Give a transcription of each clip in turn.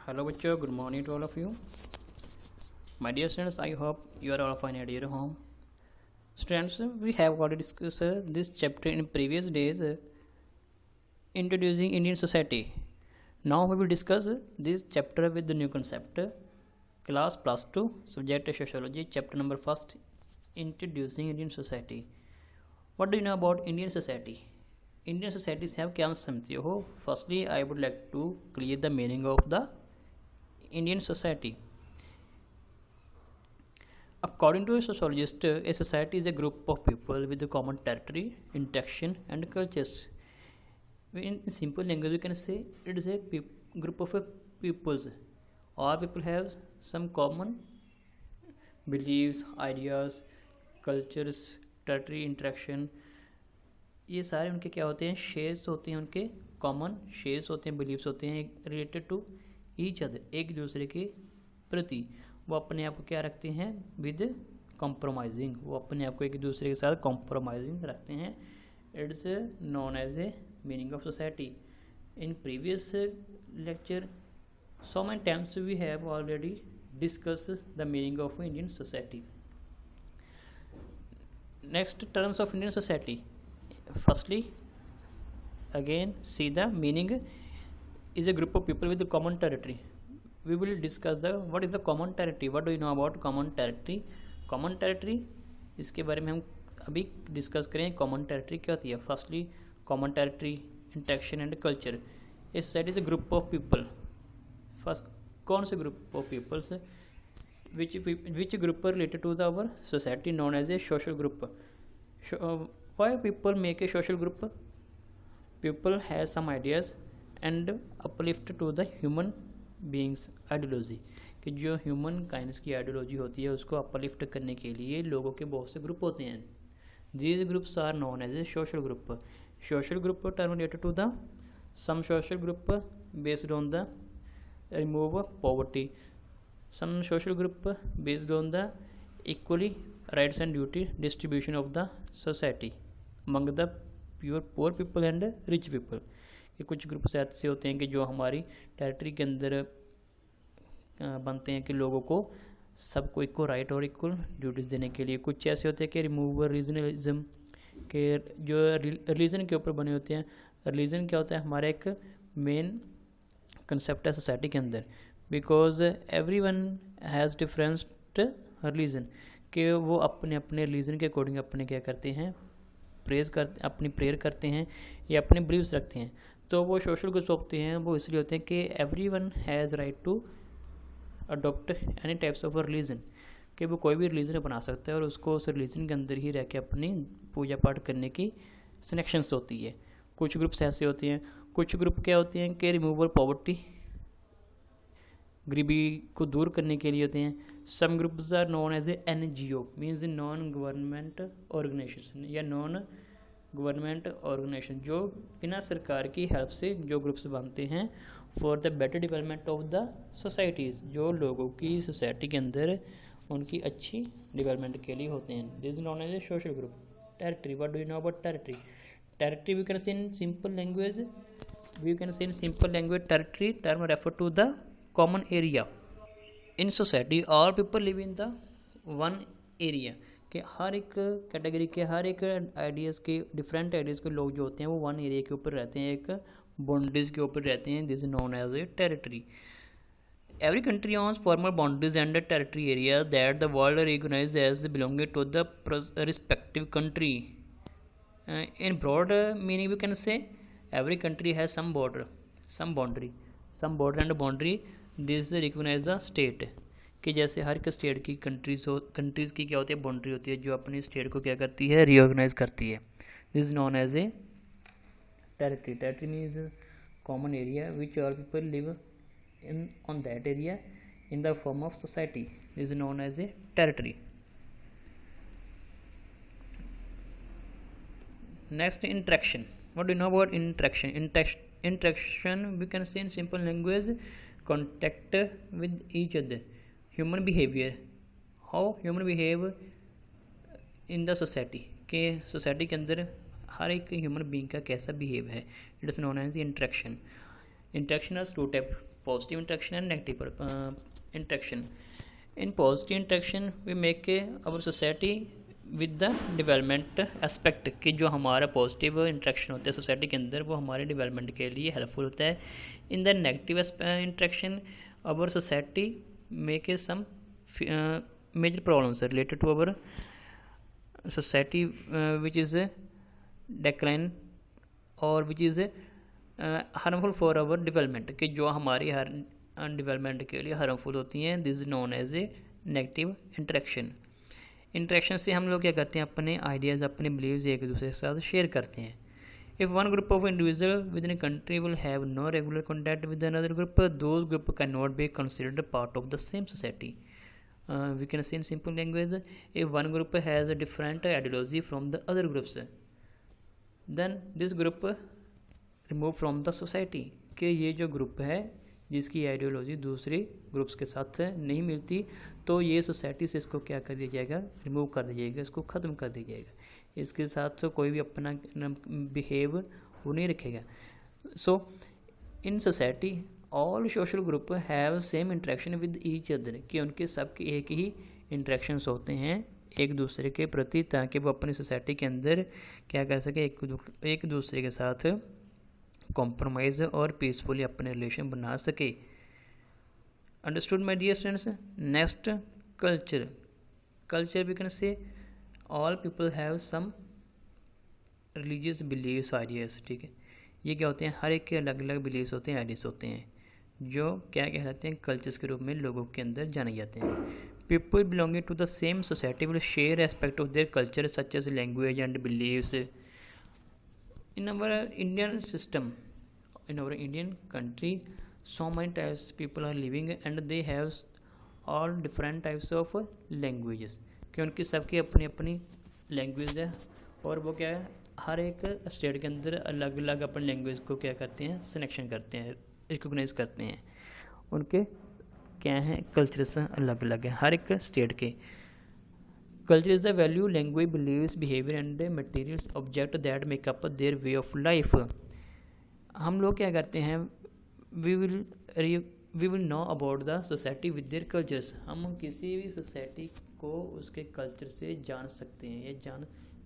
Hello, bachcho. Good morning to all of you. My dear students, I hope you are all fine at your home. Students, we have already discussed this chapter in previous days, introducing Indian society. Now we will discuss this chapter with the new concept. Class plus 2, subject sociology, chapter number 1st, introducing Indian society. What do you know about Indian society? Indian society से आप क्या समझते हो? Firstly, I would like to clear the meaning of the Indian society. According to a sociologist, a society is a group of people with a common territory, interaction, and cultures. In simple language, we can say it is a group of peoples. All people have some common beliefs, ideas, cultures, territory, interaction. ये सारे उनके क्या होते हैं? Shares होते हैं, उनके common shares होते हैं, बिलीव्स होते हैं रिलेटेड टू ईच अदर, एक दूसरे के प्रति। वो अपने आप को क्या रखते हैं? विद कॉम्प्रोमाइजिंग, वो अपने आप को एक दूसरे के साथ कॉम्प्रोमाइजिंग रखते हैं। It's known as a meaning of society. In previous lecture so many times we have already discussed the meaning of Indian society. Next, terms of Indian society. Firstly, again see the meaning is a group of people with a common territory. We will discuss the what is the common territory. What do you know about common territory? Common territory, इसके बारे में हम अभी discuss करें। Common territory क्या होती है? Firstly, common territory, interaction and culture. A society is a group of people. First, कौन से group of peoples? Which group related to the our society known as a social group. Why people make a social group? People has some ideas and uplift to the human beings ideology, कि जो human kinds की ideology होती है उसको uplift करने के लिए लोगों के बहुत से ग्रुप होते हैं। These groups are known as a social group. Social group term related to the some social group based on the remove poverty, some social group based on the equally rights and duty distribution of the society among the pure poor people and rich people। ये कुछ groups ऐसे होते हैं कि जो हमारी territory के अंदर बनते हैं कि लोगों को सबको इक्वल राइट और इक्वल ड्यूटीज़ देने के लिए। कुछ ऐसे होते हैं कि रिमूव रीजनलिज्म के जो रिलीजन के ऊपर बने होते हैं। रिलीजन क्या होता है? हमारा एक मेन कंसेप्ट है सोसाइटी के अंदर, because every one has different religion, कि वो अपने अपने रिलीजन के अकॉर्डिंग अपने क्या करते हैं? अपनी प्रेयर करते हैं या अपने बिलीव्स रखते हैं। तो वो सोशल ग्रुप्स होते हैं, वो इसलिए होते हैं कि every one has right to adopt any types of religion, कि वो कोई भी रिलीजन बना सकता है और उसको उस रिलीजन के अंदर ही रह के अपनी पूजा पाठ करने की सिलेक्शंस होती है। कुछ ग्रुप्स ऐसे होते हैं। कुछ ग्रुप क्या होते हैं कि रिमूवल पॉवर्टी, गरीबी को दूर करने के लिए होते हैं। Some groups are known as a NGO, means non government organisation या नॉन गवर्नमेंट ऑर्गेनाइजेशन, जो बिना सरकार की हेल्प से जो ग्रुप्स बनते हैं for the better development of the societies, जो लोगों की सोसाइटी के अंदर उनकी अच्छी डेवलपमेंट के लिए होते हैं। This is known as a social group. Territory, what do you know about territory? Territory we can say in simple language, territory term refer to the common area in society। all people live in the one area, कि हर एक category के हर एक ideas के different ideas के लोग जो होते हैं वो वन एरिया के ऊपर रहते हैं, एक बाउंड्रीज के ऊपर रहते हैं। This is known as a territory. Every country owns formal boundaries and territory areas that the world recognizes as belonging to the respective country। In broad meaning we can say every country has some boundary and boundary this recognize the state, कि जैसे हर एक state की countries की क्या होती है? Boundary होती है, जो अपनी स्टेट को क्या करती है? रिऑर्गेनाइज करती है। This is known as a territory. Territory means common area which all people live in on that area in the form of society. This is known as a territory. Next, interaction. What do you know about interaction? Interaction we can say in simple language, contact with each other, human behavior, how human behave in the society, के society के अंदर हर एक human being का कैसा behave है। It is known as interaction. Interaction has two types: positive interaction and negative interaction. In positive interaction, we make our society with the development aspect कि जो हमारा पॉजिटिव इंट्रैक्शन होता है सोसाइटी के अंदर वो हमारे डेवलपमेंट के लिए हेल्पफुल होता है. In the negative interaction our society make some major problems related to our society which is decline और which is harmful for our development कि जो हमारी हर डेवलपमेंट के लिए हार्मफुल होती हैं. This is known as a negative interaction. Interaction से हम लोग क्या करते हैं, अपने आइडियाज़ अपने बिलीव्स एक दूसरे के साथ शेयर करते हैं. If one group of individual within country will have no regular contact with another group, those group can not be considered part of the same society. We can say in simple language, if one group has a different ideology from the other groups then this group remove from the society. कि ये जो group है जिसकी ideology दूसरे groups के साथ नहीं मिलती तो ये सोसाइटी से इसको क्या कर दिया जाएगा, रिमूव कर दिया जाएगा, इसको ख़त्म कर दिया जाएगा. इसके साथ तो कोई भी अपना बिहेव वो नहीं रखेगा. So in society all social group have same interaction with each other कि उनके सबके एक ही इंट्रैक्शंस होते हैं एक दूसरे के प्रति ताकि वो अपनी सोसाइटी के अंदर क्या कर सके, एक दूसरे के साथ कॉम्प्रोमाइज़ और पीसफुली अपने रिलेशन बना सके. Understood my dear students. Next culture. Culture we can say all people have some religious believes ideas. ठीक है, ये क्या होते हैं, हर एक के अलग अलग बिलीव्स होते हैं, आइडियाज़ होते हैं जो क्या कहलाते हैं, कल्चर्स के रूप में लोगों के अंदर जाने जाते हैं. People belonging to the same society will share aspect of their culture such as language and believes. In our Indian system, in our Indian country, so many types people are living and they have all different types of languages. कि उनकी सबकी अपनी अपनी language है और वो क्या है, हर एक स्टेट के अंदर अलग अलग अपनी लैंग्वेज को क्या करते हैं, सिलेक्शन करते हैं, रिकोगनाइज करते हैं. उनके क्या हैं, कल्चर्स अलग अलग हैं हर एक स्टेट के. Culture is the value, language, beliefs, behavior and the materials object that make up their way of life. हम लोग क्या करते हैं, we will know about the society with their cultures. हम किसी भी सोसाइटी को उसके कल्चर से जान सकते हैं या जान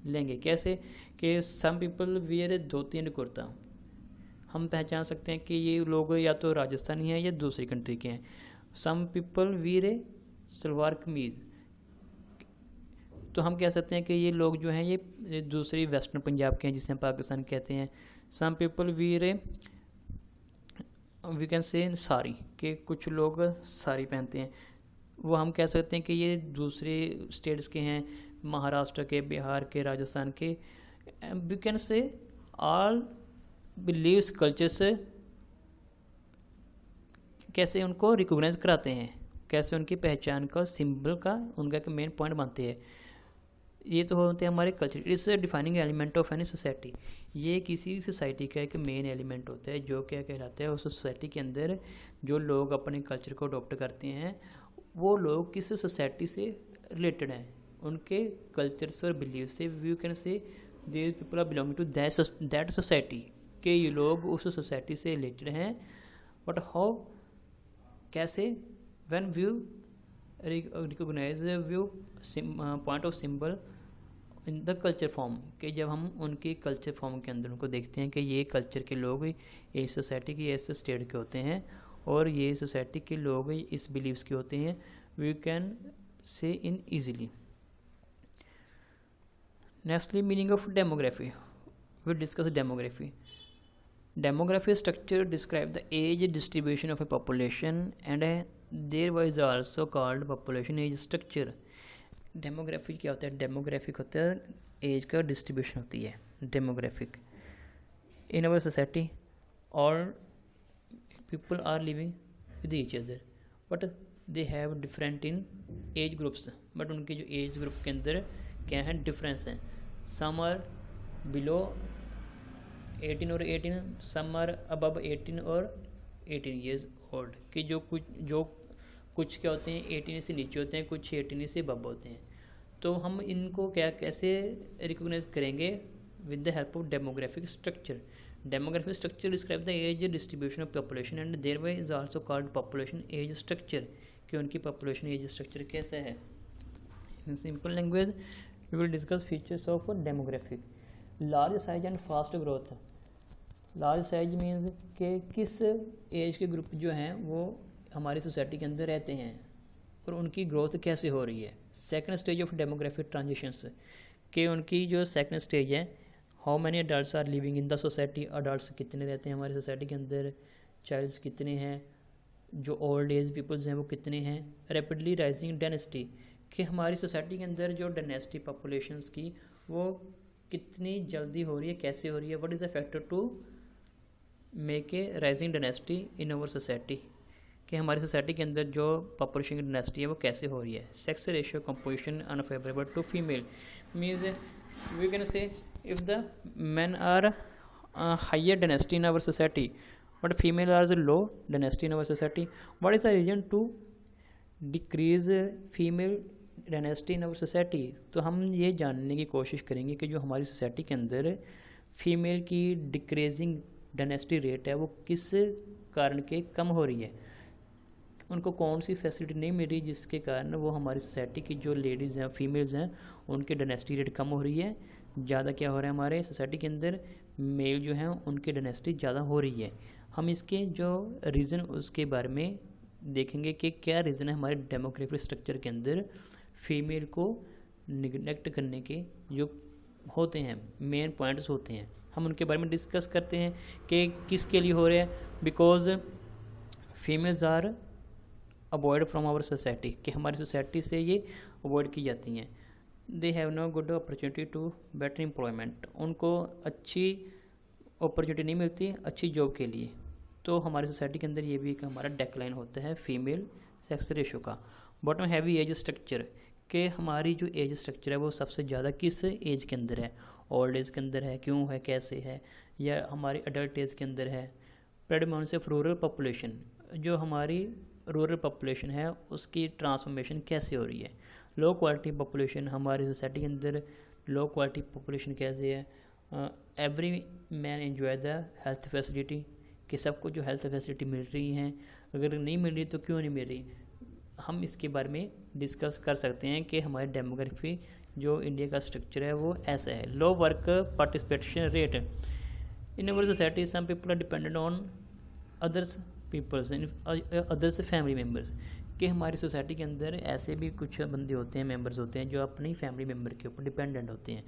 लेंगे. कैसे कि some people wear dhoti and kurta. हम पहचान सकते हैं कि ये लोग या तो राजस्थानी हैं या दूसरी कंट्री के हैं. some people wear salwar kameez. तो हम कह सकते हैं कि ये लोग जो हैं ये दूसरी वेस्टर्न पंजाब के हैं जिसे हम पाकिस्तान कहते हैं. सम पीपल वी कैन से साड़ी कि कुछ लोग साड़ी पहनते हैं. वो हम कह सकते हैं कि ये दूसरे स्टेट्स के हैं, महाराष्ट्र के, बिहार के, राजस्थान के. We can say all believes cultures कैसे उनको रिकोगनाइज कराते हैं, कैसे उनकी पहचान का सिंबल का उनका एक मेन पॉइंट बनते हैं. ये तो होते हैं हमारे culture. It's defining element of any society. ये किसी सोसाइटी का एक मेन एलिमेंट होता है जो क्या कहलाता है, उस सोसाइटी के अंदर जो लोग अपने कल्चर को अडॉप्ट करते हैं वो लोग किस सोसाइटी से रिलेटेड हैं, उनके कल्चर्स और बिलीव से. We can say they people are belonging to that society कि ये लोग उस सोसाइटी से रिलेटेड हैं. बट हाउ, कैसे, when view recognise viewpoint of symbol in the culture form कि जब हम उनकी कल्चर फॉर्म के अंदर उनको देखते हैं कि ये कल्चर के लोग इस सोसाइटी के, इस स्टेट के होते हैं और ये सोसाइटी के लोग इस बिलीव्स के होते हैं. We can say in easily. Nextly meaning of demography. We discuss demography. Demography structure describe the age distribution of a population and there is also called population age structure. Demography क्या होता है, demographic होता है as का distribution होती है demographic. In our society all people are living with each other but they have different in age groups. But उनके जो एज ग्रुप के अंदर क्या है, डिफरेंस है. सम आर बिलो 18 और 18, सम आर अबव 18 और 18 ईयर्स ओल्ड कि जो कुछ क्या होते हैं 18 से नीचे होते हैं, कुछ 18 से अबव होते हैं. तो हम इनको क्या कैसे रिकोगनाइज करेंगे, with the help of demographic structure. Demographic structure describe the age distribution of population and thereby is also called population age structure, कि उनकी population age structure कैसा है. In simple language, we will discuss features of demographic. Large size and fast growth. Large size means कि किस as के group जो हैं वो हमारी सोसाइटी के अंदर रहते हैं और उनकी ग्रोथ कैसे हो रही है. Second stage of demographic transitions, कि उनकी जो सेकंड स्टेज है, how many adults are living in the society, adults कितने रहते हैं हमारी सोसाइटी के अंदर, चाइल्ड्स कितने हैं, जो ओल्ड एज पीपल्स हैं वो कितने हैं. रैपिडली राइजिंग डायनेस्टी, कि हमारी सोसाइटी के अंदर जो डायनेस्टी पॉपुलेशंस की वो कितनी जल्दी हो रही है, कैसे हो रही है. What is the factor to make a rising dynasty in our society, कि हमारी सोसाइटी के अंदर जो पॉपुलेशन की डायनेस्टी है वो कैसे हो रही है. Sex ratio composition unfavourable to female, means we can say if the men are higher dynasty in our society but female are low dynasty in our society. What is the reason to decrease female dynasty in our society? तो हम ये जानने की कोशिश करेंगे कि जो हमारी सोसाइटी के अंदर फीमेल की डिक्रीजिंग डायनेस्टी रेट है वो किस कारण के कम हो रही है, उनको कौन सी फैसिलिटी नहीं मिल रही जिसके कारण वो हमारी सोसाइटी की जो लेडीज़ हैं फीमेल्स हैं उनकी डायनेस्टी रेट कम हो रही है. ज़्यादा क्या हो रहा है हमारे सोसाइटी के अंदर, मेल जो हैं उनकी डायनेस्टी ज़्यादा हो रही है. हम इसके जो रीज़न उसके बारे में देखेंगे कि क्या रीज़न है हमारे डेमोग्राफिक स्ट्रक्चर के अंदर फीमेल को निगलेक्ट करने के जो होते हैं, मेन पॉइंट्स होते हैं. हम उनके बारे में डिस्कस करते हैं कि किसके लिए हो रहे हैं. Because females are avoid from our society, कि हमारी सोसाइटी से ये अवॉइड की जाती हैं. They have no good opportunity to better employment, उनको अच्छी अपॉर्चुनिटी नहीं मिलती अच्छी जॉब के लिए. तो हमारी सोसाइटी के अंदर ये भी एक हमारा डेक्लाइन होता है फीमेल सेक्स रेशो का. बॉटम हैवी एज स्ट्रक्चर, कि हमारी जो एज स्ट्रक्चर है वो सबसे ज़्यादा किस एज के अंदर है, ओल्ड एज के अंदर है, क्यों है, कैसे है, या हमारी अडल्ट एज के अंदर है. प्रेडोमिनेंस ऑफ रूरल पॉपुलेशन, जो हमारी रूरल पॉपुलेशन है उसकी ट्रांसफॉर्मेशन कैसे हो रही है. लो क्वालिटी पॉपुलेशन, हमारी सोसाइटी के अंदर लो क्वालिटी पॉपुलेशन कैसे है. Every man enjoy the health facility, कि सबको जो हेल्थ फैसिलिटी मिल रही हैं, अगर नहीं मिल रही तो क्यों नहीं मिल रही. हम इसके बारे में डिस्कस कर सकते हैं कि हमारी डेमोग्राफी जो इंडिया का स्ट्रक्चर है वो ऐसा है. Low work participation rate in our society, some people are dependent on others peoples others family members, कि हमारी सोसाइटी के अंदर ऐसे भी कुछ बंदे होते हैं, मेंबर्स होते हैं जो अपनी फैमिली मेम्बर के ऊपर डिपेंडेंट होते हैं.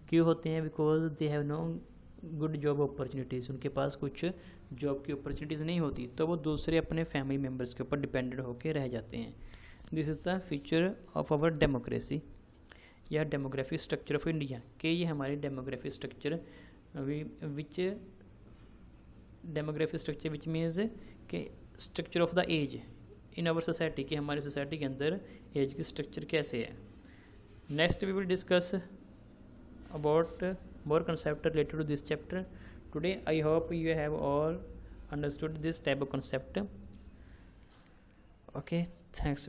क्यों होते हैं? Because they have no good job opportunities, उनके पास कुछ जॉब की अपॉर्चुनिटीज़ नहीं होती तो वो दूसरे अपने फैमिली मेम्बर्स के ऊपर डिपेंडेंट होकर रह जाते हैं. This is the feature of our democracy या डेमोग्राफिक स्ट्रक्चर ऑफ इंडिया, कि ये हमारी demographic structure which demographic structure which means कि structure of the age in our society, कि हमारी सोसाइटी के अंदर एज की स्ट्रक्चर कैसे है. Next we will discuss about more concept related to this chapter. Today I hope you have all understood this type of concept. Okay, thanks.